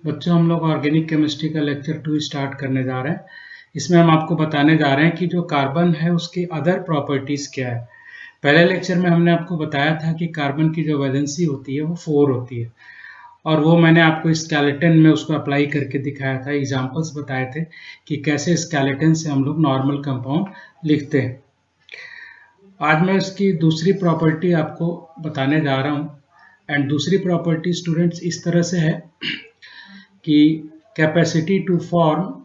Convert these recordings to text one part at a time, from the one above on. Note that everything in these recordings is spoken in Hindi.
बच्चों, हम लोग ऑर्गेनिक केमिस्ट्री का लेक्चर 2 स्टार्ट करने जा रहे हैं। इसमें हम आपको बताने जा रहे हैं कि जो कार्बन है उसकी अदर प्रॉपर्टीज़ क्या है। पहले लेक्चर में हमने आपको बताया था कि कार्बन की जो वैलेंसी होती है वो 4 होती है, और वो मैंने आपको स्केलेटन में उसको अप्लाई करके दिखाया था, एग्जाम्पल्स बताए थे कि कैसे स्केलेटन से हम लोग नॉर्मल कंपाउंड लिखते हैं। आज मैं उसकी दूसरी प्रॉपर्टी आपको बताने जा रहा हूँ, एंड दूसरी प्रॉपर्टी स्टूडेंट्स इस तरह से है कि capacity to form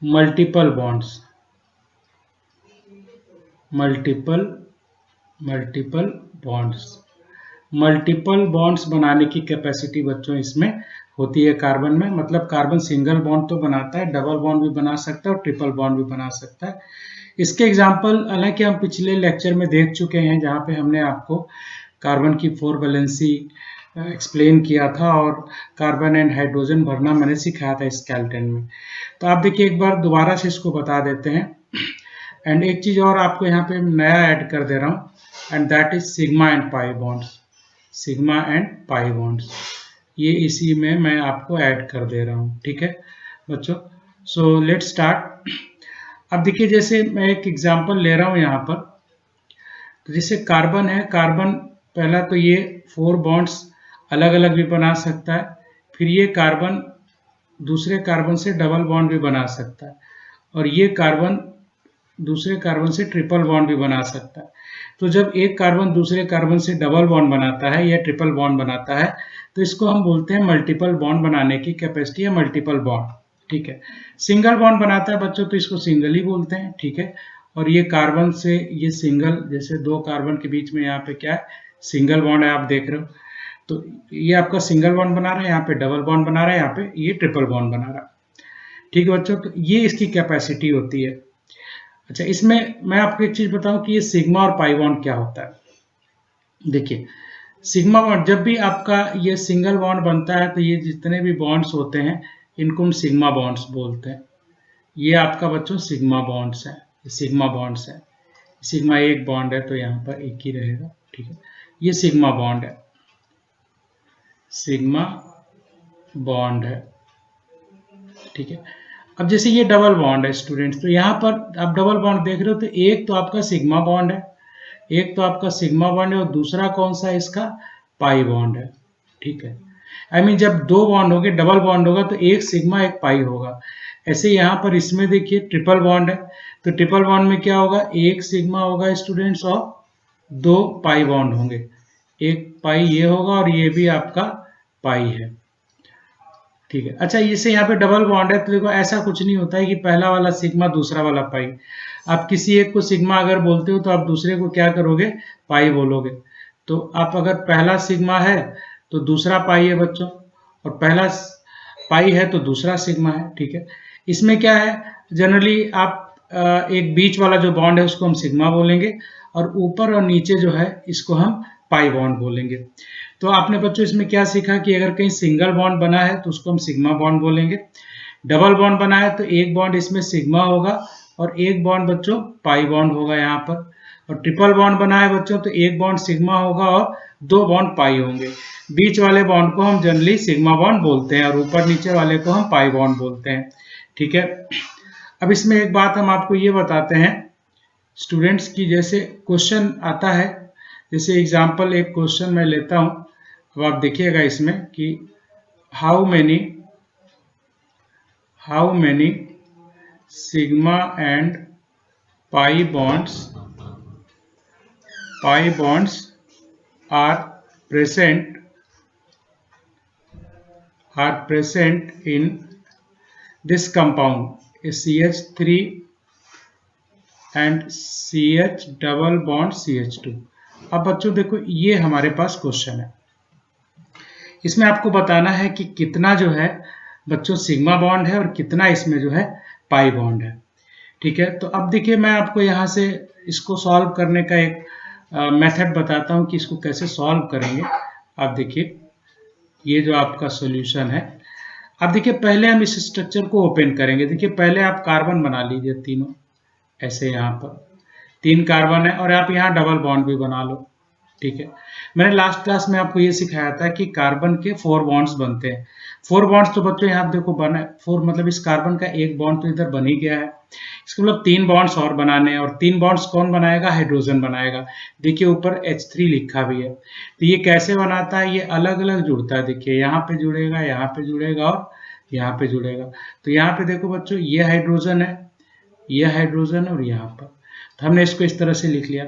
multiple bonds बनाने की कैपेसिटी बच्चों इसमें होती है कार्बन में। मतलब कार्बन सिंगल बॉन्ड तो बनाता है, डबल बॉन्ड भी बना सकता है और ट्रिपल बॉन्ड भी बना सकता है। इसके एग्जाम्पल हालांकि हम पिछले लेक्चर में देख चुके हैं, जहाँ पे हमने आपको कार्बन की 4 वैलेंसी एक्सप्लेन किया था और कार्बन एंड हाइड्रोजन भरना मैंने सिखाया था स्केलेटन में। तो आप देखिए, एक बार दोबारा से इसको बता देते हैं। एंड एक चीज़ और आपको यहाँ पे नया ऐड कर दे रहा हूँ, and that is sigma and pi bonds. ये इसी में मैं आपको ऐड कर दे रहा हूँ, ठीक है बच्चों। So let's start. अब देखिए, जैसे मैं एक एग्जांपल ले रहा हूँ यहाँ पर। तो जैसे कार्बन है, कार्बन पहला तो ये 4 बॉन्ड्स अलग अलग भी बना सकता है, फिर ये कार्बन दूसरे कार्बन से डबल बॉन्ड भी बना सकता है, और ये कार्बन दूसरे कार्बन से ट्रिपल बॉन्ड भी बना सकता है। तो जब एक कार्बन दूसरे कार्बन से डबल बॉन्ड बनाता है या ट्रिपल बॉन्ड बनाता है, तो इसको हम बोलते हैं मल्टीपल बॉन्ड बनाने की कैपेसिटी है मल्टीपल बॉन्ड, ठीक है। सिंगल बॉन्ड बनाता है बच्चों तो इसको सिंगल ही बोलते हैं, ठीक है। और ये कार्बन से ये सिंगल, जैसे दो कार्बन के बीच में यहाँ पे क्या है, सिंगल बॉन्ड है, आप देख रहे हो। तो ये आपका सिंगल बॉन्ड बना रहा है, यहाँ पे डबल बॉन्ड बना रहा है, यहाँ पे ये ट्रिपल बॉन्ड बना रहा है, ठीक है बच्चों। तो ये इसकी कैपेसिटी होती है। अच्छा, इसमें मैं आपको एक चीज बताऊं कि ये सिग्मा और पाई बॉन्ड क्या होता है। देखिए, सिग्मा बॉन्ड जब भी आपका ये सिंगल बॉन्ड बनता है, तो ये जितने भी बॉन्ड्स होते हैं इनको हम सिग्मा बॉन्ड्स बोलते हैं। ये आपका बच्चों सिग्मा बॉन्ड्स है, सिग्मा बॉन्ड्स है। सिग्मा एक बॉन्ड है तो यहाँ पर एक ही रहेगा, ठीक है। ये सिग्मा बॉन्ड है, सिग्मा बॉन्ड है, ठीक है। अब जैसे ये डबल बॉन्ड है स्टूडेंट्स, तो यहाँ पर आप डबल बॉन्ड देख रहे हो, तो एक तो आपका सिग्मा बॉन्ड है, एक तो आपका सिग्मा बॉन्ड है, और दूसरा कौन सा है इसका, पाई बॉन्ड है, ठीक है। आई मीन जब दो बॉन्ड होंगे, डबल बॉन्ड होगा, तो एक सिग्मा एक पाई होगा। ऐसे यहाँ पर इसमें देखिए ट्रिपल बॉन्ड है, तो ट्रिपल बॉन्ड में क्या होगा, एक सिग्मा होगा स्टूडेंट्स और दो पाई बॉन्ड होंगे। एक पाई ये होगा और ये भी आपका पाई है, ठीक है। अच्छा, इसे यहाँ पे डबल बॉन्ड है, तो देखो ऐसा कुछ नहीं होता है कि पहला वाला सिग्मा दूसरा वाला पाई। आप किसी एक को सिग्मा अगर बोलते हो तो आप दूसरे को क्या करोगे, पाई बोलोगे। तो आप अगर पहला सिग्मा है तो दूसरा पाई है बच्चों, और पहला पाई है तो दूसरा सिग्मा है, ठीक है। इसमें क्या है, जनरली आप एक बीच वाला जो बॉन्ड है उसको हम सिग्मा बोलेंगे, और ऊपर और नीचे जो है इसको हम पाई बॉन्ड बोलेंगे। तो आपने बच्चों इसमें क्या सीखा कि अगर कहीं सिंगल बॉन्ड बना है तो उसको हम सिग्मा बॉन्ड बोलेंगे, डबल बॉन्ड बना है तो एक बॉन्ड इसमें सिग्मा होगा और एक बॉन्ड बच्चों पाई बॉन्ड होगा यहाँ पर, और ट्रिपल बॉन्ड बना है बच्चों तो एक बॉन्ड सिग्मा होगा और दो बॉन्ड पाई होंगे। बीच वाले बॉन्ड को हम जनरली सिग्मा बॉन्ड बोलते हैं और ऊपर नीचे वाले को हम पाई बॉन्ड बोलते हैं, ठीक है। अब इसमें एक बात हम आपको ये बताते हैं स्टूडेंट्स की, जैसे क्वेश्चन आता है, जैसे एग्जाम्पल एक क्वेश्चन मैं लेता हूँ। अब आप देखिएगा इसमें कि how many sigma and pi bonds are present in this compound CH3 and CH double bond CH2। अब बच्चों देखो, ये हमारे पास क्वेश्चन है, इसमें आपको बताना है कि कितना जो है बच्चों सिग्मा बॉन्ड है और कितना इसमें जो है पाई बॉन्ड है, ठीक है। तो अब देखिए, मैं आपको यहाँ से इसको सॉल्व करने का एक मेथड बताता हूँ कि इसको कैसे सॉल्व करेंगे। आप देखिए, ये जो आपका सॉल्यूशन है, अब देखिए पहले हम इस स्ट्रक्चर को ओपन करेंगे। देखिए पहले आप कार्बन बना लीजिए तीनों, ऐसे यहाँ पर 3 कार्बन है और आप यहाँ डबल बॉन्ड भी बना लो। ठीक है, मैंने लास्ट क्लास में आपको ये सिखाया था कि कार्बन के 4 बॉन्ड्स बनते हैं। 4 बॉन्ड्स तो बच्चों यहाँ देखो बना 4, मतलब इस कार्बन का एक बॉन्ड तो इधर बन ही गया है। इसका मतलब 3 बॉन्ड्स और बनाने हैं, और 3 बॉन्ड्स कौन बनाएगा? हाइड्रोजन बनाएगा। देखिए ऊपर H3 लिखा भी है। तो ये कैसे बनाता है? ये अलग अलग जुड़ता है। देखिए यहाँ पे जुड़ेगा, यहाँ पे जुड़ेगा और यहाँ पे जुड़ेगा। तो यहाँ पे देखो बच्चों, ये हाइड्रोजन है, ये हाइड्रोजन और यहाँ पर, तो हमने इसको इस तरह से लिख लिया।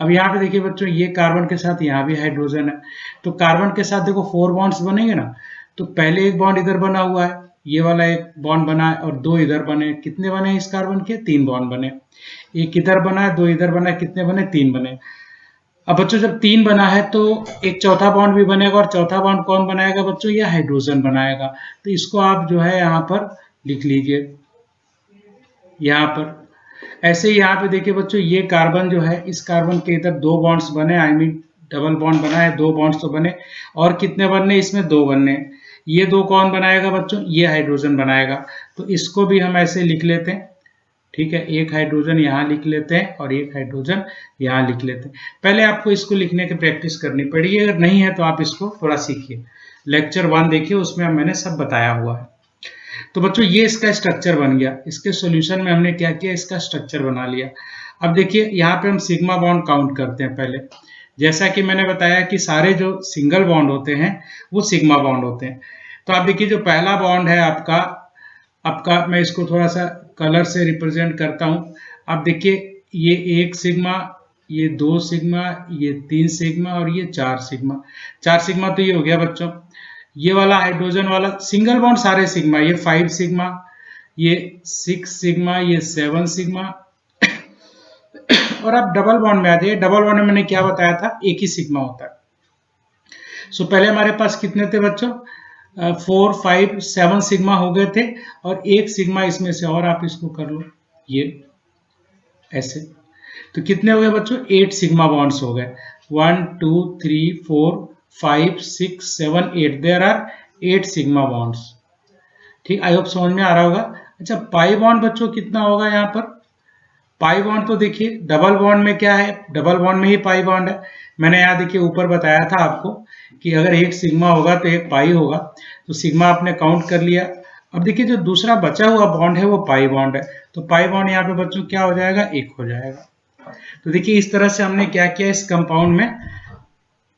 अब यहाँ पे देखिए बच्चों, ये कार्बन के साथ यहाँ भी हाइड्रोजन है, तो कार्बन के साथ देखो 4 बॉन्ड्स बनेंगे ना। तो पहले एक बॉन्ड इधर बना हुआ है, ये वाला एक बॉन्ड बना है और 2 इधर बने। कितने बने इस कार्बन के? 3 बॉन्ड बने। एक इधर बना है, 2 इधर बना है, कितने बने? 3 बने। अब बच्चों जब 3 बना है तो एक चौथा बॉन्ड भी बनेगा, और चौथा बॉन्ड कौन बनाएगा बच्चों? ये हाइड्रोजन बनाएगा। तो इसको आप जो है यहाँ पर लिख लीजिए, यहाँ पर। ऐसे ही यहाँ पे देखिए बच्चों, ये कार्बन जो है, इस कार्बन के इधर 2 बॉन्ड्स बने, आई मीन डबल बॉन्ड बना है, 2 बॉन्ड्स तो बने, और कितने बनने? इसमें 2 बनने। ये 2 कौन बनाएगा बच्चों? ये हाइड्रोजन बनाएगा। तो इसको भी हम ऐसे लिख लेते हैं। ठीक है, एक हाइड्रोजन यहाँ लिख लेते हैं और एक हाइड्रोजन यहाँ लिख लेते हैं। पहले आपको इसको लिखने की प्रैक्टिस करनी पड़ेगी, अगर नहीं है तो आप इसको थोड़ा सीखिए। लेक्चर 1 देखिए, उसमें मैंने सब बताया हुआ है। तो बच्चों ये इसका स्ट्रक्चर बन गया। इसके सॉल्यूशन में हमने क्या किया? इसका स्ट्रक्चर बना लिया। अब देखिए यहाँ पे हम सिग्मा बॉन्ड काउंट करते हैं पहले। जैसा कि मैंने बताया कि सारे जो सिंगल बॉन्ड होते हैं वो सिग्मा बॉन्ड होते हैं। तो आप देखिए, जो पहला बॉन्ड है आपका आपका मैं इसको थोड़ा सा कलर से रिप्रेजेंट करता हूँ। आप देखिए, ये 1 सिग्मा, ये 2 सिग्मा, ये 3 सिग्मा और ये 4 सिग्मा। 4 सिग्मा तो ये हो गया बच्चों। ये वाला हाइड्रोजन वाला सिंगल बॉन्ड सारे सिग्मा, ये 5 सिग्मा, ये 6 सिग्मा, ये 7 सिग्मा। और आप डबल बॉन्ड में आ जाइए। डबल बॉन्ड में मैंने क्या बताया था? एक ही सिग्मा होता है। सो पहले हमारे पास कितने थे बच्चों? 4, 5, 7 सिग्मा हो गए थे, और एक सिग्मा इसमें से और आप इसको कर लो, ये ऐसे। तो कितने हो गए बच्चों? 8 सिग्मा बॉन्ड्स हो गए। 1 2 3 4 5 6 7 8, देयर आर 8 सिग्मा बॉन्ड्स। ठीक, आई होप समझ में आ रहा होगा। अच्छा, पाई बॉन्ड बच्चों कितना होगा यहाँ पर? पाई बॉन्ड तो देखिए, डबल बॉन्ड में क्या है? डबल बॉन्ड में ही पाई बॉन्ड है। मैंने यहाँ देखिए ऊपर बताया था आपको कि अगर एक सिग्मा होगा तो एक पाई होगा। तो सिग्मा आपने काउंट कर लिया। अब देखिए, जो दूसरा बचा हुआ बॉन्ड है वो पाई बॉन्ड है। तो पाई बॉन्ड यहाँ पे बच्चों क्या हो जाएगा? 1 हो जाएगा। तो देखिए इस तरह से हमने क्या किया, इस कंपाउंड में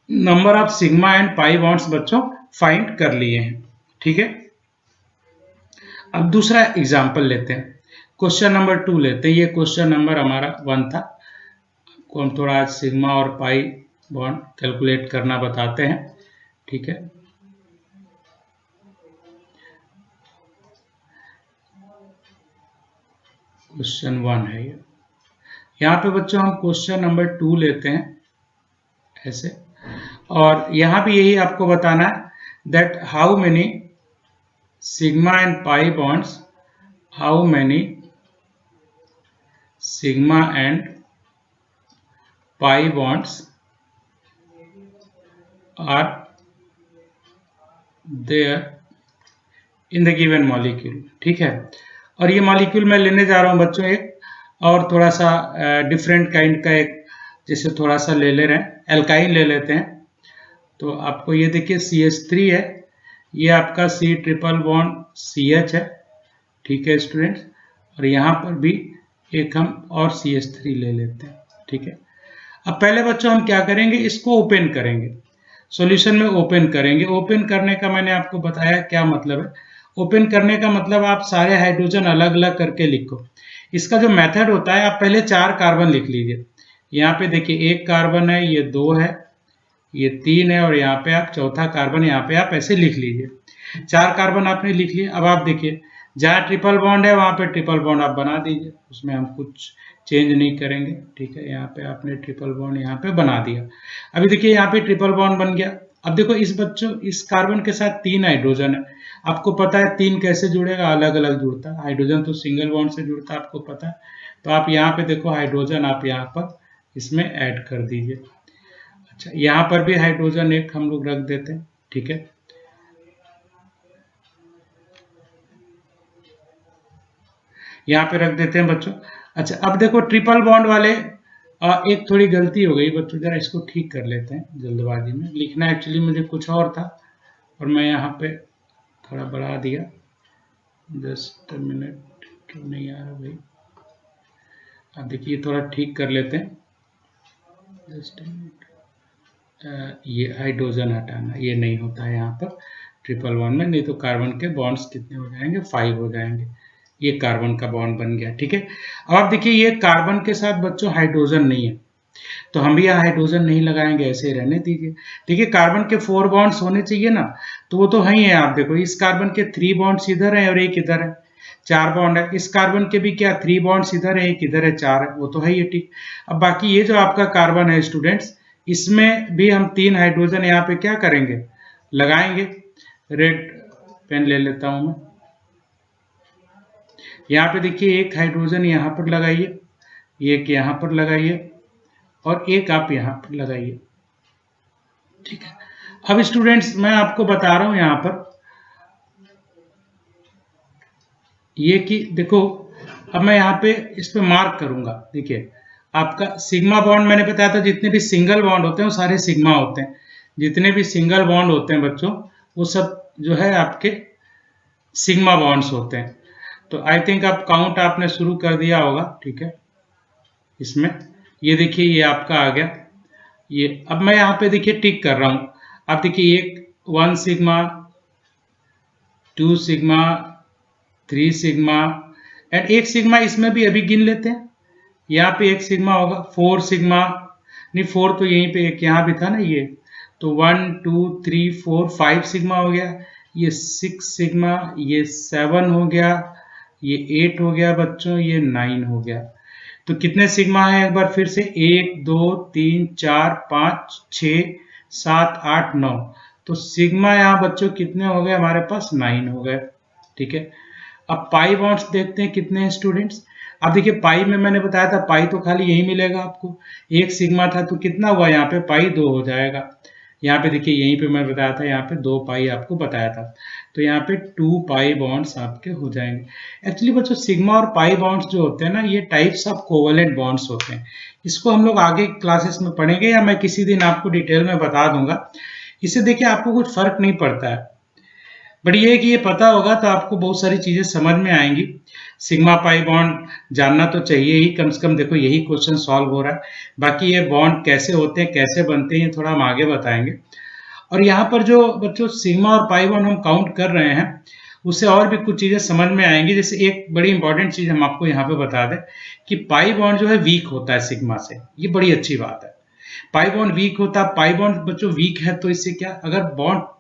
number of sigma and pi bonds बच्चों फाइंड कर लिए हैं। ठीक है, अब दूसरा एग्जाम्पल लेते हैं। क्वेश्चन नंबर 2 लेते हैं। ये क्वेश्चन नंबर हमारा 1 था। आपको हम थोड़ा आज सिग्मा और पाई बॉन्ड कैलकुलेट करना बताते हैं। ठीक है, क्वेश्चन 1 है ये। यहाँ पे बच्चों हम क्वेश्चन नंबर 2 लेते हैं ऐसे, और यहाँ भी यही आपको बताना है that how many sigma and pi bonds, how many sigma and pi bonds are there in the given molecule। ठीक है, और ये मॉलिक्यूल मैं लेने जा रहा हूँ बच्चों एक और थोड़ा सा डिफरेंट काइंड का, एक जैसे थोड़ा सा ले रहे हैं, एल्काइन ले लेते हैं। तो आपको ये देखिए CH3 है, ये आपका C ट्रिपल बॉन्ड CH है। ठीक है स्टूडेंट्स, और यहाँ पर भी एक हम और CH3 ले लेते हैं। ठीक है, अब पहले बच्चों हम क्या करेंगे, इसको ओपन करेंगे, सॉल्यूशन में ओपन करेंगे। ओपन करने का मैंने आपको बताया क्या मतलब है। ओपन करने का मतलब आप सारे हाइड्रोजन अलग अलग करके लिखो। इसका जो मेथड होता है, आप पहले 4 कार्बन लिख लीजिए। यहाँ पे देखिए 1 कार्बन है, ये 2 है, ये 3 है, और यहाँ पे आप चौथा कार्बन यहाँ पे आप ऐसे लिख लीजिए। 4 कार्बन आपने लिख लिए। अब आप देखिए, जहाँ ट्रिपल बॉन्ड है वहाँ पे ट्रिपल बॉन्ड आप बना दीजिए, उसमें हम कुछ चेंज नहीं करेंगे। ठीक है, यहाँ पे आपने ट्रिपल बॉन्ड यहाँ पे बना दिया। अभी देखिए यहाँ पे ट्रिपल बॉन्ड बन गया। अब देखो इस बच्चों, इस कार्बन के साथ 3 हाइड्रोजन है। आपको पता है 3 कैसे जुड़ेगा? अलग अलग जुड़ता है। हाइड्रोजन तो सिंगल बॉन्ड से जुड़ता है, आपको पता है। तो आप यहाँ पे देखो हाइड्रोजन आप यहाँ पर इसमें ऐड कर दीजिए। अच्छा, यहाँ पर भी हाइड्रोजन एक हम लोग रख देते हैं। ठीक है, यहाँ पे रख देते हैं बच्चों। अच्छा, अब देखो ट्रिपल बॉन्ड वाले एक थोड़ी गलती हो गई बच्चों, जरा इसको ठीक कर लेते हैं। जल्दबाजी में लिखना एक्चुअली मुझे कुछ और था और मैं यहाँ पे थोड़ा बढ़ा दिया। जस्ट मिनट, क्यों नहीं आ रहा भाई? अब देखिए थोड़ा ठीक कर लेते हैं। जस्ट ये हाइड्रोजन हटाना, ये नहीं होता है यहाँ पर ट्रिपल बॉन्ड में, नहीं तो कार्बन के बॉन्ड्स कितने हो जाएंगे? 5 हो जाएंगे। ये कार्बन का बॉन्ड बन गया, ठीक है। अब आप देखिए ये कार्बन के साथ बच्चों हाइड्रोजन नहीं है, तो हम भी यहाँ हाइड्रोजन नहीं लगाएंगे, ऐसे ही रहने दीजिए। देखिए कार्बन के 4 बॉन्ड्स होने चाहिए ना, तो वो तो है ही है। आप देखो इस कार्बन के 3 बॉन्ड्स इधर है और एक इधर है, 4 बॉन्ड है। इस कार्बन के भी क्या 3 बॉन्ड्स इधर है, एक इधर है, 4 है, वो तो है ही है, ठीक। अब बाकी ये जो आपका कार्बन है स्टूडेंट्स, इसमें भी हम 3 हाइड्रोजन यहाँ पे क्या करेंगे? लगाएंगे। रेड पेन ले लेता हूं मैं। यहाँ पे देखिए एक हाइड्रोजन यहाँ पर लगाइए, एक यहाँ पर लगाइए और एक आप यहाँ पर लगाइए, ठीक है। अब स्टूडेंट्स मैं आपको बता रहा हूं यहाँ पर ये कि देखो, अब मैं यहाँ पे इस पे मार्क करूंगा। देखिए आपका सिग्मा बॉन्ड मैंने बताया था, जितने भी सिंगल बॉन्ड होते हैं वो सारे सिग्मा होते हैं। जितने भी सिंगल बॉन्ड होते हैं बच्चों, वो सब जो है आपके सिग्मा बॉन्ड्स होते हैं। तो आई थिंक अब काउंट आपने शुरू कर दिया होगा, ठीक है। इसमें ये देखिए ये आपका आ गया। ये अब मैं यहाँ पे देखिए टिक कर रहा हूं। अब देखिए एक 1 sigma, 2 sigma, 3 sigma and 1 sigma इसमें भी अभी गिन लेते हैं। यहाँ पे 1 सिग्मा होगा, 4 सिग्मा, नहीं 4 तो यहीं पे एक यहाँ भी था ना ये, तो 1 2 3 4 5 सिग्मा हो गया। ये 6 सिग्मा, ये 7 हो गया, ये 8 हो गया बच्चों, ये 9 हो गया। तो कितने सिग्मा है एक बार फिर से? 1 2 3 4 5 6 7 8 9। तो सिग्मा यहाँ बच्चों कितने हो गए हमारे पास? 9 हो गए, ठीक है। अब पाई बॉन्ड्स देखते हैं कितने हैं स्टूडेंट्स। अब देखिए पाई में मैंने बताया था पाई तो खाली यही मिलेगा आपको। एक सिग्मा था तो कितना हुआ यहाँ पे? पाई 2 हो जाएगा। यहाँ पे देखिए यहीं पे मैं बताया था, यहाँ पे 2 पाई आपको बताया था, तो यहाँ पे 2 पाई बॉन्ड्स आपके हो जाएंगे। एक्चुअली बच्चों सिग्मा और पाई बॉन्ड्स जो होते हैं ना, ये टाइप्स ऑफ कोवेलेंट बॉन्ड्स होते हैं। इसको हम लोग आगे क्लासेस में पढ़ेंगे या मैं किसी दिन आपको डिटेल में बता दूंगा। इससे देखिए आपको कुछ फर्क नहीं पड़ता है, बट ये है कि ये पता होगा तो आपको बहुत सारी चीजें समझ में आएंगी। सिग्मा पाई बॉन्ड जानना तो चाहिए ही, कम से कम देखो यही क्वेश्चन सॉल्व हो रहा है। बाकी ये बॉन्ड कैसे होते हैं, कैसे बनते हैं, ये थोड़ा हम आगे बताएंगे। और यहाँ पर जो बच्चों सिग्मा और पाई बॉन्ड हम काउंट कर रहे हैं, उससे और भी कुछ चीजें समझ में आएंगी। जैसे एक बड़ी इंपॉर्टेंट चीज हम आपको यहाँ पे बता दें कि पाई बॉन्ड जो है वीक होता है सिग्मा से, ये बड़ी अच्छी बात है। पाई बॉन्ड वीक होता है। पाई बॉन्ड बच्चों वीक है तो इससे क्या, अगर बॉन्ड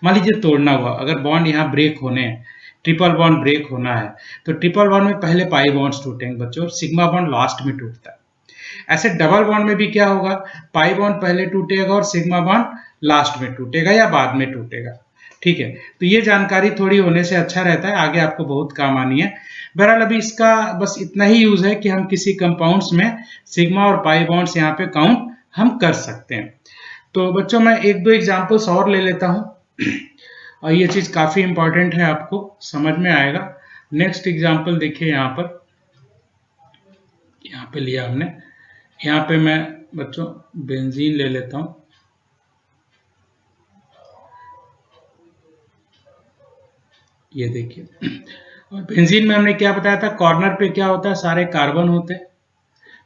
मान लीजिए तोड़ना हुआ, अगर बॉन्ड यहाँ ब्रेक होने हैं, ट्रिपल बॉन्ड ब्रेक होना है, तो ट्रिपल बॉन्ड में पहले पाई बॉन्ड्स टूटेंगे बच्चों, और सिग्मा बॉन्ड लास्ट में टूटता है। ऐसे डबल बॉन्ड में भी क्या होगा, पाई बॉन्ड पहले टूटेगा और सिग्मा बॉन्ड लास्ट में टूटेगा या बाद में टूटेगा, ठीक है। तो ये जानकारी थोड़ी होने से अच्छा रहता है, आगे आपको बहुत काम आनी है। बहरहाल अभी इसका बस इतना ही यूज है कि हम किसी कंपाउंड्स में सिग्मा और पाई बॉन्ड्स यहाँ पे काउंट हम कर सकते हैं। तो बच्चों मैं एक दो एग्जांपल्स और ले लेता हूँ और ये चीज काफी इंपॉर्टेंट है, आपको समझ में आएगा। नेक्स्ट एग्जांपल देखिए यहाँ पे लिया हमने, यहाँ पे मैं बच्चों बेंजीन ले लेता हूँ। ये देखिए और बेंजीन में हमने क्या बताया था, कॉर्नर पे क्या होता है, सारे कार्बन होते हैं,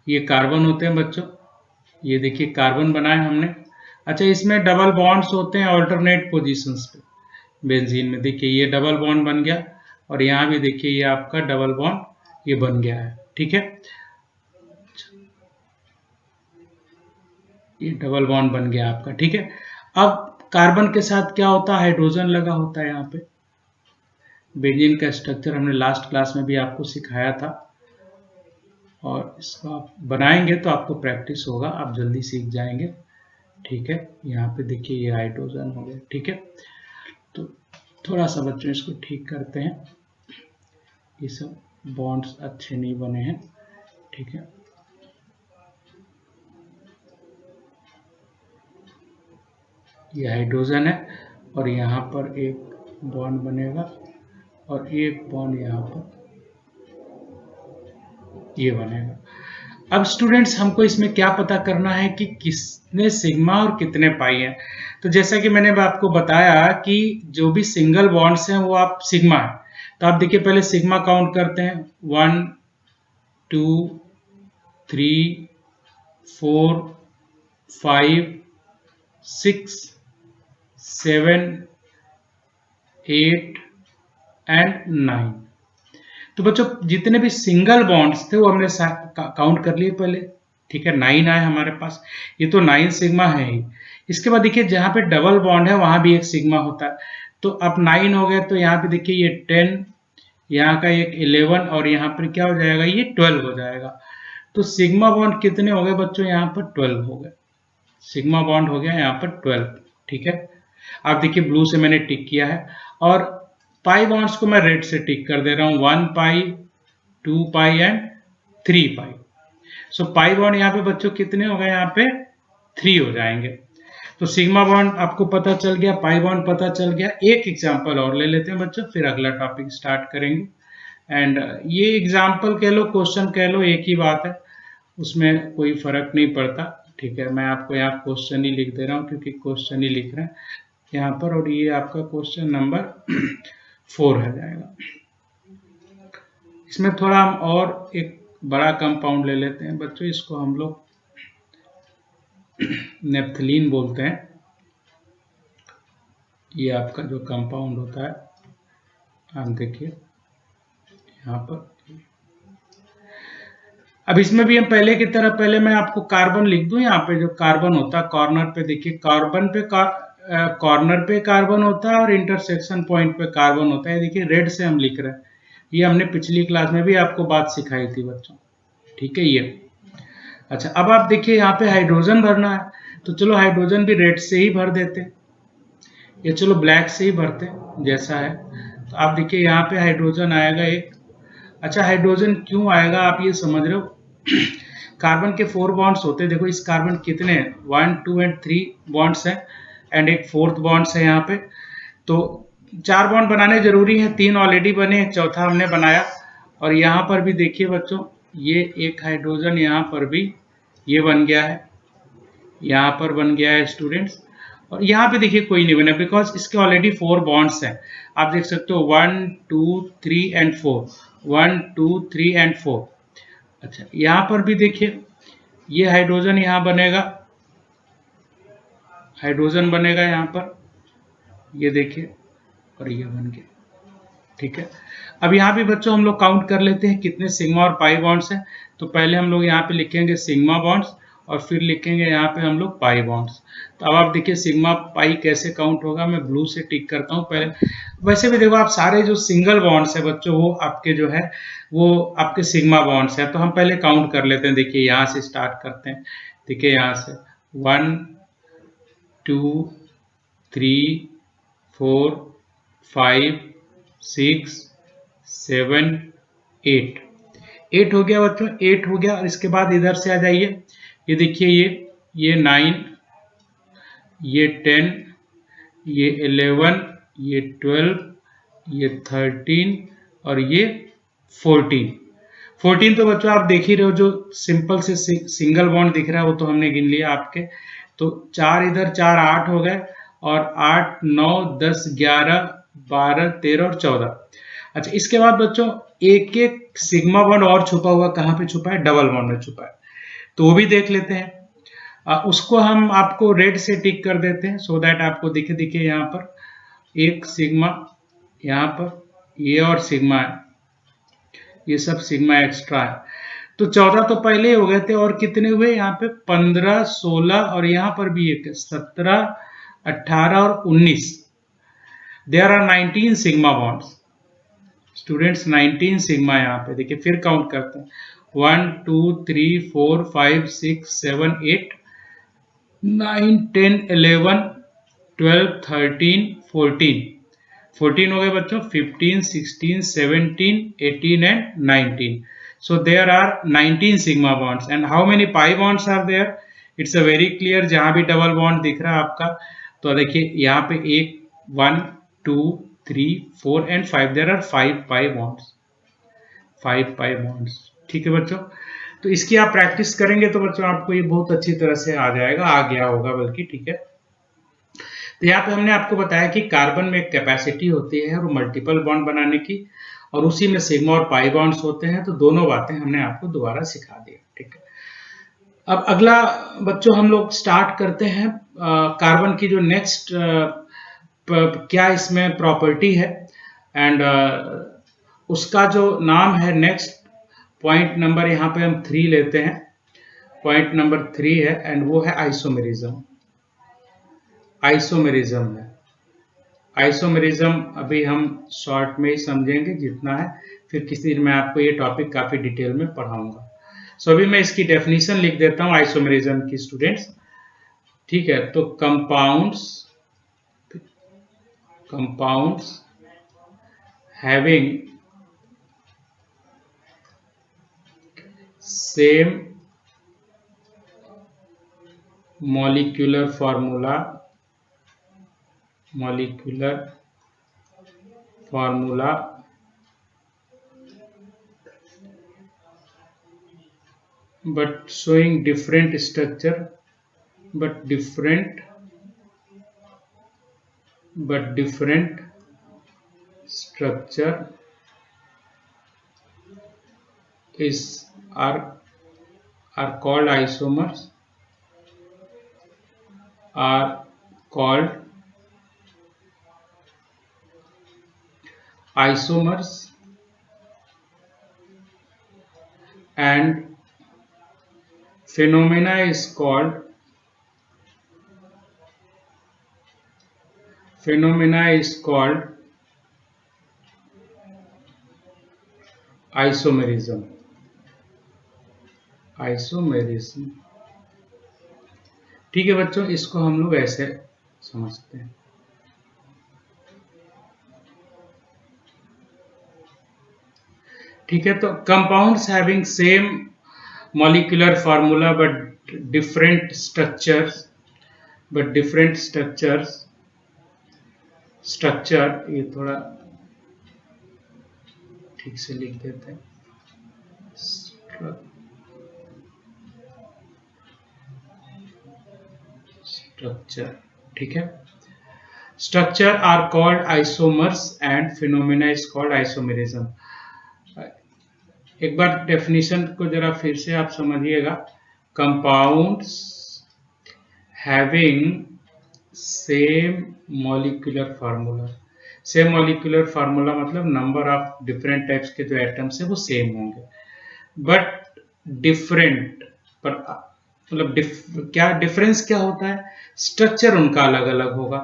ये कार्बन होते हैं बच्चों। ये देखिए कार्बन बनाए हमने। अच्छा इसमें डबल बॉन्ड्स होते हैं ऑल्टरनेट पोजीशंस पे। बेंजीन में देखिए ये डबल बॉन्ड बन गया और यहाँ भी देखिए ये आपका डबल बॉन्ड ये बन गया है, ठीक है। ये डबल बॉन्ड बन गया आपका, ठीक है। अब कार्बन के साथ क्या होता है, हाइड्रोजन लगा होता है यहाँ पे। बेंजीन का स्ट्रक्चर हमने लास्ट क्लास में भी आपको सिखाया था और इसको आप बनाएंगे तो आपको प्रैक्टिस होगा, आप जल्दी सीख जाएंगे, ठीक है। यहाँ पे देखिए ये हाइड्रोजन हो गया, ठीक है। तो थोड़ा सा बच्चों इसको ठीक करते हैं, ये सब बॉन्ड्स अच्छे नहीं बने हैं, ठीक है। ये हाइड्रोजन है और यहाँ पर एक बॉन्ड बनेगा और एक बॉन्ड यहाँ पर ये बनेगा। अब स्टूडेंट्स हमको इसमें क्या पता करना है कि कितने सिग्मा और कितने पाई है। तो जैसा कि मैंने आपको बताया कि जो भी सिंगल बॉन्ड्स हैं वो आप सिग्मा है। तो आप देखिए पहले सिग्मा काउंट करते हैं, 1 2 3 4 5 6 7 8 एंड 9। तो बच्चों जितने भी सिंगल बॉन्ड्स थे वो हमने काउंट कर लिए पहले, ठीक है, 9 आए हमारे पास। ये तो 9 सिग्मा है ही। इसके बाद देखिए जहाँ पे डबल बॉन्ड है वहां भी एक सिग्मा होता है। तो अब 9 हो गए तो यहाँ पे देखिए ये 10, यहाँ का एक 11 और यहाँ पर क्या हो जाएगा, ये 12 हो जाएगा। तो सिग्मा बॉन्ड कितने हो गए बच्चों, यहाँ पर 12 हो गए। सिग्मा बॉन्ड हो गया यहाँ पर 12, ठीक है। आप देखिए ब्लू से मैंने टिक किया है और पाई बॉन्ड्स को मैं रेड से टिक कर दे रहा हूं, 1 पाई 2 पाई and 3 pi. So pi bond यहाँ पे बच्चों कितने हो गए, यहाँ पे 3 हो जाएंगे। तो सिग्मा बॉन्ड आपको पता चल गया, पाई बॉन्ड पता चल गया। एक एग्जांपल और ले लेते हैं बच्चों, फिर अगला टॉपिक स्टार्ट करेंगे। एंड ये एग्जांपल कह लो, क्वेश्चन कह लो, एक ही बात है, उसमें कोई फर्क नहीं पड़ता, ठीक है। मैं आपको यहाँ क्वेश्चन ही लिख दे रहा हूँ क्योंकि क्वेश्चन ही लिख रहे हैं यहाँ पर, और ये आपका क्वेश्चन नंबर 4 है जाएगा। इसमें थोड़ा हम और एक बड़ा कंपाउंड ले लेते हैं बच्चों, इसको हम लोग नेप्थलीन बोलते हैं। ये आपका जो कंपाउंड होता है, आप देखिए यहाँ पर। अब इसमें भी हम पहले की तरह, पहले मैं आपको कार्बन लिख दूं, यहाँ पे जो कार्बन होता है कॉर्नर पे देखिए, कार्बन पे कॉर्नर पे कार्बन होता है और इंटरसेक्शन पॉइंट पे कार्बन होता है। देखिए रेड से हम लिख रहे हैं, ये हमने पिछली क्लास में भी आपको बात सिखाई थी बच्चों, ठीक है। ये अच्छा, अब आप देखिए यहाँ पे हाइड्रोजन भरना है, तो चलो हाइड्रोजन भी रेड से ही भर देते हैं, या चलो ब्लैक से ही भरते हैं जैसा है। तो आप देखिए यहाँ पे हाइड्रोजन आएगा एक। अच्छा, हाइड्रोजन क्यों आएगा आप ये समझ रहे हो, कार्बन के 4 बॉन्ड्स होते हैं। देखो इस कार्बन कितने हैं, 1 2 एंड 3 बॉन्ड्स हैं एंड एक 4th बॉन्ड्स है यहाँ पे। तो 4 बॉन्ड बनाने जरूरी है, 3 ऑलरेडी बने, एक चौथा हमने बनाया। और यहाँ पर भी देखिए बच्चों, ये एक हाइड्रोजन यहाँ पर भी ये बन गया है, यहाँ पर बन गया है स्टूडेंट्स। और यहाँ पे देखिए कोई नहीं बना बिकॉज इसके ऑलरेडी 4 बॉन्ड्स हैं। आप देख सकते हो 1 2 3 एंड 4, 1 2 3 एंड 4। अच्छा, यहाँ पर भी देखिए ये हाइड्रोजन यहाँ बनेगा, हाइड्रोजन बनेगा यहाँ पर, ये देखिए, और ये बन गया, ठीक है। अब यहाँ पे बच्चों हम लोग काउंट कर लेते हैं कितने सिग्मा और पाई बॉन्ड्स हैं। तो पहले हम लोग यहाँ पे लिखेंगे सिग्मा बॉन्ड्स और फिर लिखेंगे यहाँ पे हम लोग पाई बॉन्ड्स। तो अब आप देखिए सिग्मा पाई कैसे काउंट होगा, मैं ब्लू से टिक करता हूँ पहले। वैसे भी देखो आप सारे जो सिंगल बॉन्ड्स है बच्चों वो आपके जो है वो आपके सिग्मा बॉन्ड्स है। तो हम पहले काउंट कर लेते हैं, देखिए यहाँ से स्टार्ट करते हैं। देखिए यहाँ से 1 2 3 4 5 6 7 8, 8 हो गया बच्चों, 8 हो गया। और इसके बाद इधर से आ जाइए, ये देखिए ये 9, ये 10, ये 11, ये 12, ये 13 और ये 14। 14 तो बच्चों आप देख ही रहे हो, जो सिंपल से सिंगल बॉन्ड दिख रहा है वो तो हमने गिन लिया आपके। तो 4 इधर 4 8 हो गए, और 8 9 10 11 12 13 और 14। अच्छा, इसके बाद बच्चों एक एक सिग्मा बॉन्ड और छुपा हुआ कहाँ पे छुपा है, डबल बॉन्ड में छुपा है, तो वो भी देख लेते हैं। उसको हम आपको रेड से टिक कर देते हैं सो दैट आपको दिखे यहाँ पर एक सिग्मा, यहाँ पर ये और सिग्मा है, ये सब सिग्मा एक्स्ट्रा है। तो 14 तो पहले ही हो गए थे, और कितने हुए यहाँ पे 15 16 और यहाँ पर भी एक 17 18 और 19। There are 19 sigma bonds students, 19 sigma यहाँ पे देखिए। फिर काउंट करते हैं 1 2 3 4 5 6 7 8 9 10 11 12 13 14। 14 हो गए बच्चों, 15 16 17 18 and 19। So there are 19 sigma bonds and how many pi bonds are there? It's a very clear, जहां भी डबल बॉन्ड दिख रहा है आपका, तो देखिए यहाँ पे 1 2 3 4 and 5, there are 5 pi bonds, 5 pi bonds, ठीक है बच्चों। तो इसकी आप प्रैक्टिस करेंगे तो बच्चों आपको ये बहुत अच्छी तरह से आ जाएगा, आ गया होगा बल्कि, ठीक है। तो यहाँ पे हमने आपको बताया कि कार्बन में एक कैपेसिटी होती है और मल्टीपल बॉन्ड बनाने की, और उसी में सिग्मा और पाई बॉन्ड्स होते हैं। तो दोनों बातें हमने आपको दोबारा सिखा दी, ठीक है। अब अगला बच्चों हम लोग स्टार्ट करते हैं कार्बन की जो नेक्स्ट क्या इसमें प्रॉपर्टी है, एंड उसका जो नाम है नेक्स्ट पॉइंट नंबर यहाँ पे हम 3 लेते हैं, पॉइंट नंबर 3 है, एंड वो है आइसोमेरिज्म। आइसोमेरिज्म है, आइसोमेरिज्म अभी हम शॉर्ट में ही समझेंगे जितना है, फिर किसी दिन मैं आपको ये टॉपिक काफी डिटेल में पढ़ाऊंगा। सो अभी मैं इसकी डेफिनेशन लिख देता हूँ आइसोमेरिज्म की स्टूडेंट्स, ठीक है। तो compounds having same molecular formula but showing different structure are called isomers, and phenomena is called isomerism। ठीक है बच्चों, इसको हम लोग ऐसे समझते हैं। ठीक है, तो compounds having same molecular formula but different structures, ये थोड़ा ठीक से लिख देते हैं, स्ट्रक्चर, ठीक है। Structure are called isomers and phenomena is called isomerism. एक बार डेफिनेशन को जरा फिर से आप समझिएगा। Compounds having same molecular formula मतलब नंबर ऑफ डिफरेंट टाइप्स के जो एटम्स है वो सेम होंगे, बट डिफरेंट, पर मतलब क्या डिफरेंस क्या होता है, स्ट्रक्चर उनका अलग अलग होगा।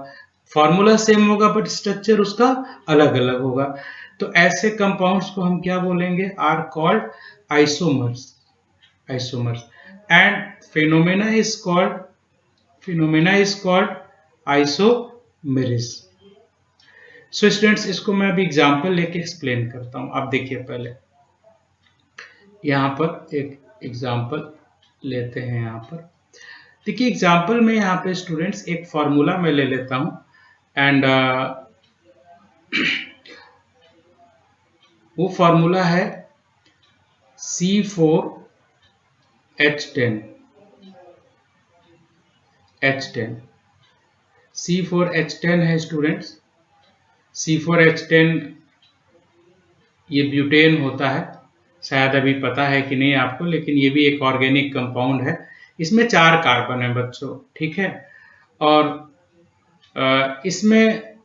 फॉर्मूला सेम होगा बट स्ट्रक्चर उसका अलग अलग होगा। तो ऐसे कंपाउंड्स को हम क्या बोलेंगे, are called isomers, and phenomena is called isomerism. So students, इसको मैं अभी एग्जांपल लेके एक्सप्लेन करता हूं। आप देखिए, पहले यहां पर एक एग्जांपल लेते हैं। यहां पर देखिए एग्जांपल में यहां पे स्टूडेंट्स एक फार्मूला मैं ले लेता हूं, एंड वो फार्मूला है C4H10। C4H10 है स्टूडेंट्स। C4H10 ये ब्यूटेन होता है, शायद अभी पता है कि नहीं आपको, लेकिन ये भी एक ऑर्गेनिक कंपाउंड है। इसमें 4 कार्बन है बच्चों, ठीक है। और इसमें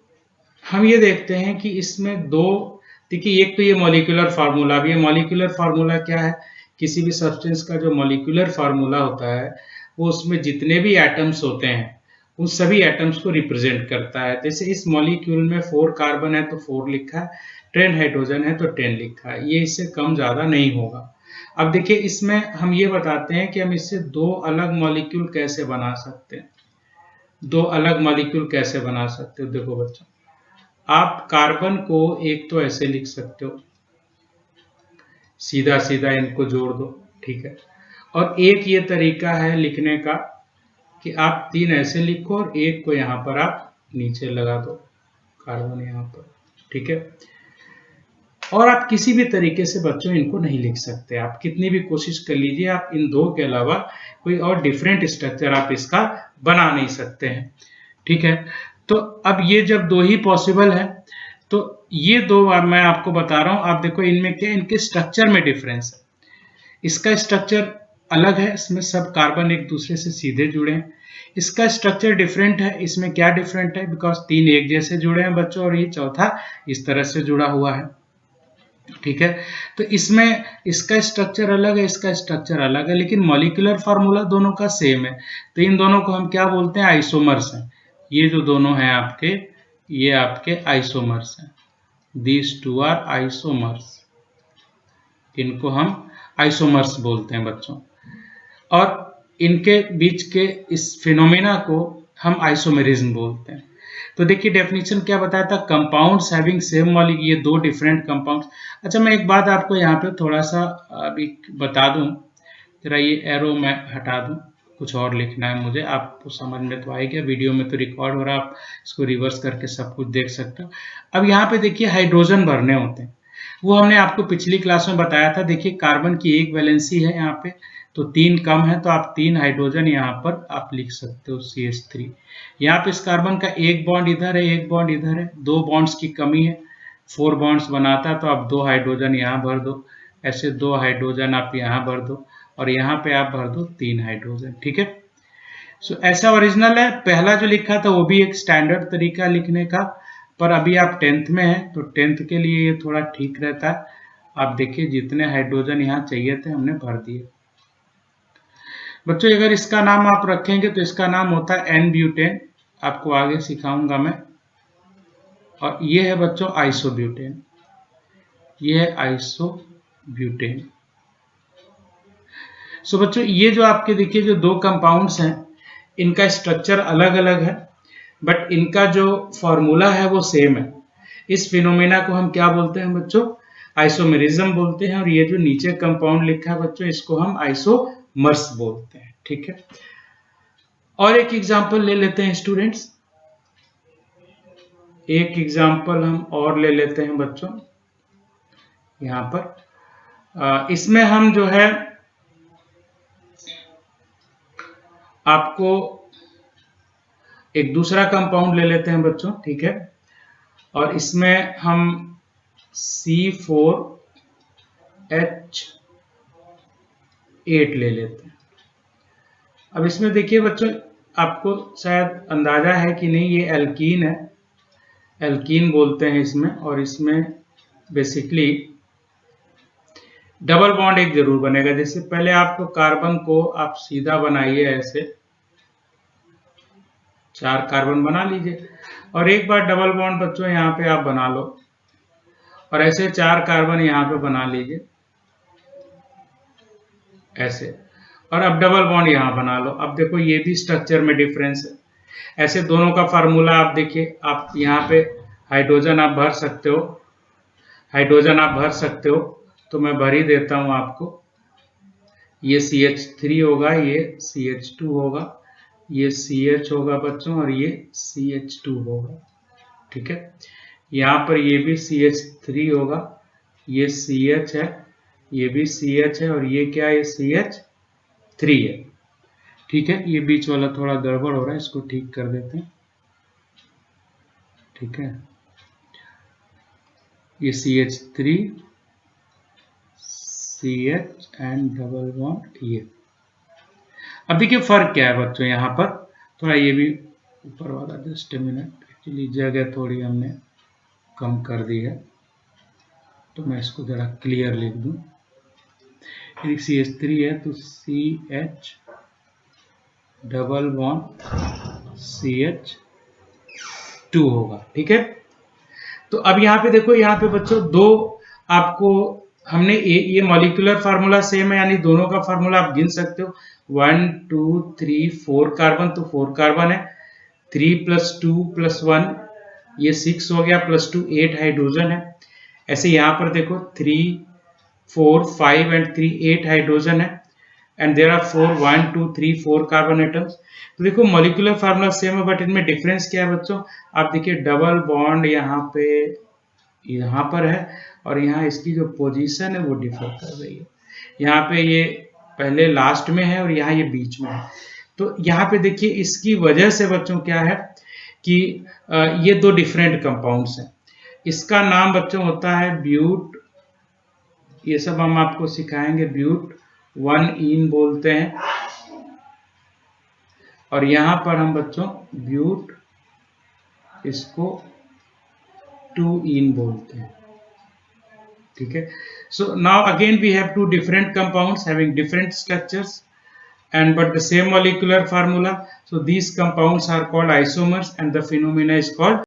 हम ये देखते हैं कि इसमें 2, देखिए एक तो ये मॉलिक्यूलर फार्मूला भी है। मॉलिक्यूलर फार्मूला क्या है, किसी भी सब्सटेंस का जो मॉलिक्यूलर फार्मूला होता है वो उसमें जितने भी एटम्स होते हैं उन सभी एटम्स को रिप्रेजेंट करता है। जैसे इस मॉलिक्यूल में 4 कार्बन है तो 4 लिखा है, 10 हाइड्रोजन है तो 10 लिखा है, ये इससे कम ज्यादा नहीं होगा। अब देखिए इसमें हम ये बताते हैं कि हम इससे 2 अलग मॉलिक्यूल कैसे बना सकते हैं। 2 अलग मॉलिक्यूल कैसे बना सकते हो, देखो बच्चों, आप कार्बन को एक तो ऐसे लिख सकते हो, सीधा सीधा इनको जोड़ दो, ठीक है। और एक ये तरीका है लिखने का कि आप 3 ऐसे लिखो और एक को यहाँ पर आप नीचे लगा दो, कार्बन यहाँ पर, ठीक है। और आप किसी भी तरीके से बच्चों इनको नहीं लिख सकते, आप कितनी भी कोशिश कर लीजिए, आप इन दो के अलावा कोई और डिफरेंट स्ट्रक्चर आप इसका बना नहीं सकते हैं। ठीक है, तो अब ये जब दो ही पॉसिबल है तो ये दो मैं आपको बता रहा हूं, आप देखो इनमें क्या, इनके स्ट्रक्चर में डिफरेंस है। इसका स्ट्रक्चर अलग है, इसमें सब कार्बन एक दूसरे से सीधे जुड़े हैं। इसका स्ट्रक्चर डिफरेंट है, इसमें क्या डिफरेंट है, बिकॉज तीन एक जैसे जुड़े हैं बच्चों, और ये चौथा इस तरह से जुड़ा हुआ है। ठीक है, तो इसमें इसका स्ट्रक्चर अलग है, इसका स्ट्रक्चर अलग है, लेकिन मॉलिक्यूलर फार्मूला दोनों का सेम है। तो इन दोनों को हम क्या बोलते हैं, आइसोमर्स हैं। ये जो दोनों हैं आपके, ये आपके आइसोमर्स हैं। दीज टू आर आइसोमर्स, इनको हम आइसोमर्स बोलते हैं बच्चों। और इनके बीच के इस फिनोमेना को हम आइसोमेरिज्म बोलते हैं। तो देखिए डेफिनेशन क्या बताया था, कंपाउंड्स हैविंग सेम मॉलिक्यूल, ये दो डिफरेंट कंपाउंड्स। अच्छा मैं एक बात आपको यहाँ पे थोड़ा सा अभी बता दूं, जरा ये एरो मैं हटा दूं, कुछ और लिखना है मुझे, आपको समझ में तो आएगा, वीडियो में तो रिकॉर्ड हो रहा है, आप इसको रिवर्स करके सब कुछ देख सकते हो। अब यहाँ पे देखिए हाइड्रोजन भरने होते हैं, वो हमने आपको पिछली क्लास में बताया था। देखिए कार्बन की एक वैलेंसी है यहाँ पे, तो तीन कम है, तो आप तीन हाइड्रोजन यहाँ पर आप लिख सकते हो CH3। यहाँ पे इस कार्बन का एक बॉन्ड इधर है, एक बॉन्ड इधर है, दो बॉन्ड्स की कमी है, 4 बॉन्ड्स बनाता है, तो आप दो हाइड्रोजन यहाँ भर दो, ऐसे दो हाइड्रोजन आप यहाँ भर दो, और यहाँ पे आप भर दो तीन हाइड्रोजन। ठीक है, सो ऐसा ओरिजिनल है। पहला जो लिखा था वो भी एक स्टैंडर्ड तरीका लिखने का, पर अभी आप 10th में हैं तो 10th के लिए ये थोड़ा ठीक रहता है। आप देखिए जितने हाइड्रोजन यहाँ चाहिए थे हमने भर दिए। बच्चों अगर इसका नाम आप रखेंगे तो इसका नाम होता है एन ब्यूटेन, आपको आगे सिखाऊंगा मैं। और ये है बच्चों आइसोब्यूटेन, ये है आइसोब्यूटेन। सो बच्चों ये जो आपके देखिए जो दो कंपाउंड्स हैं, इनका स्ट्रक्चर अलग अलग है, बट इनका जो फॉर्मूला है वो सेम है। इस फिनोमेना को हम क्या बोलते हैं बच्चों, आइसोमेरिज्म बोलते हैं। और ये जो नीचे कंपाउंड लिखा है बच्चों, इसको हम आइसोमर्स बोलते हैं। ठीक है, और एक एग्जांपल ले लेते हैं स्टूडेंट्स, एक एग्जांपल हम और ले लेते हैं बच्चों। यहाँ पर इसमें हम जो है आपको एक दूसरा कंपाउंड ले लेते हैं बच्चों। ठीक है, और इसमें हम C4H8 ले लेते हैं। अब इसमें देखिए बच्चों, आपको शायद अंदाजा है कि नहीं, ये एल्कीन है, एल्कीन बोलते हैं इसमें। और इसमें बेसिकली डबल बॉन्ड एक जरूर बनेगा। जैसे पहले आपको कार्बन को आप सीधा बनाइए, ऐसे 4 कार्बन बना लीजिए, और एक बार डबल बॉन्ड बच्चों यहाँ पे आप बना लो, और ऐसे 4 कार्बन यहाँ पे बना लीजिए ऐसे, और अब डबल बॉन्ड यहाँ बना लो। अब देखो ये भी स्ट्रक्चर में डिफरेंस है। ऐसे दोनों का फार्मूला आप देखिए, आप यहाँ पे हाइड्रोजन आप भर सकते हो, हाइड्रोजन आप भर सकते हो, तो मैं भर ही देता हूँ आपको। ये CH3 होगा, ये CH2 होगा, ये CH होगा बच्चों, और ये CH2 होगा। ठीक है, यहाँ पर ये भी CH3 होगा, ये CH है, ये भी CH है, और ये क्या है, CH3 है। ठीक है, ये बीच वाला थोड़ा गड़बड़ हो रहा है, इसको ठीक कर देते हैं। ठीक है, ये CH3 CH and double bond ये। अब देखिए फर्क क्या है बच्चों, यहाँ पर थोड़ा ये भी ऊपर वाला, जस्ट ए मिनट, एक्चुअली जगह थोड़ी हमने कम कर दी है, तो मैं इसको जरा क्लियर लिख दूं। CH3 है तो CH डबल बॉन्ड CH2 होगा। ठीक है, तो अब यहाँ पे देखो, यहाँ पे बच्चों दो आपको हमने ये मॉलिक्यूलर फार्मूला सेम है, यानी दोनों का फार्मूला आप गिन सकते हो। 1 2 3 4 कार्बन, तो 4 कार्बन है, 3 + 2 + 1 ये 6 हो गया, +2 8 हाइड्रोजन है। ऐसे यहाँ पर देखो 3 4 5 एंड 3 8 हाइड्रोजन है, and there are 4 1 2 3 4 carbon atoms. तो देखो मॉलिक्यूलर फार्मूला सेम है, बट इनमें डिफरेंस क्या है बच्चों, आप देखिए डबल बॉन्ड यहाँ पे यहाँ पर है, और यहाँ इसकी जो पोजीशन है वो डिफर कर रही है। यहाँ पे ये पहले लास्ट में है और यहाँ ये बीच में है। तो यहाँ पे देखिए इसकी वजह से बच्चों क्या है कि ये दो डिफरेंट कंपाउंड्स हैं। इसका नाम बच्चों होता है ब्यूट, ये सब हम आपको सिखाएंगे, ब्यूट 1-इन बोलते हैं, और यहाँ पर हम बच्चों ब्यूट इसको 2-इन बोलते हैं। ठीक है, so now again we have two different compounds having different structures and but the same molecular formula. So these compounds are called isomers and the phenomena is called